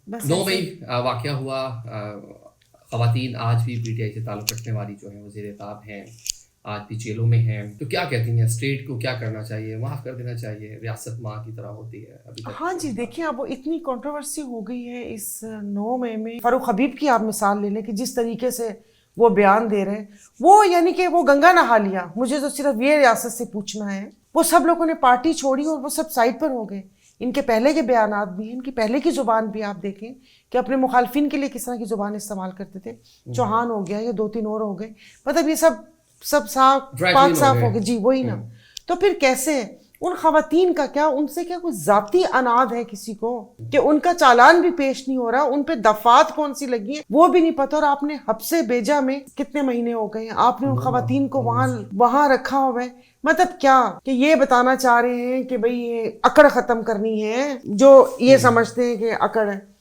बस 9 ऐसे। मई वाक़या हुआ। ख़वातीन आज भी पीटीआई से ताल्लुक़ रखने वाली जो हैं वो ज़ेर-ए-ताब हैं, आज भी जेलों में हैं। तो क्या कहती हैं, स्टेट को क्या करना चाहिए? माफ़ कर देना चाहिए? रियासत माँ की तरह होती है, अभी तक हाँ कुछ जी, नहीं हुआ। देखिए अब वो इतनी कंट्रोवर्सी हो गई है इस 9 मई में। फारूक हबीब की आप मिसाल ले लें कि जिस तरीके से वो बयान दे रहे हैं, वो यानी कि वो गंगा नहा लिया। मुझे तो सिर्फ ये रियासत से पूछना है, वो सब लोगों ने पार्टी छोड़ी और वो सब साइड पर हो गए। इनके पहले के बयानात भी हैं, इनकी पहले की जुबान भी आप देखें कि अपने मुखालफिन के लिए किस तरह की जुबान इस्तेमाल करते थे। चौहान हो गया, ये 2-3 और हो गए, मतलब ये सब सब साफ ड्राई पाक क्लीन हो साफ गए। हो गए जी, वही ना। तो फिर कैसे उन खवातीन का क्या, उनसे क्या कोई जाती अनाद है किसी को कि उनका चालान भी पेश नहीं हो रहा, उन पे दफात कौन सी लगी है वो भी नहीं पता, और आपने हब्से भेजा में कितने महीने हो गए हैं, आपने उन खवातीन को वहां वहां रखा हुआ है। मतलब क्या कि ये बताना चाह रहे हैं कि भाई ये अकड़ खत्म करनी है, जो ये समझते हैं कि अकड़ है।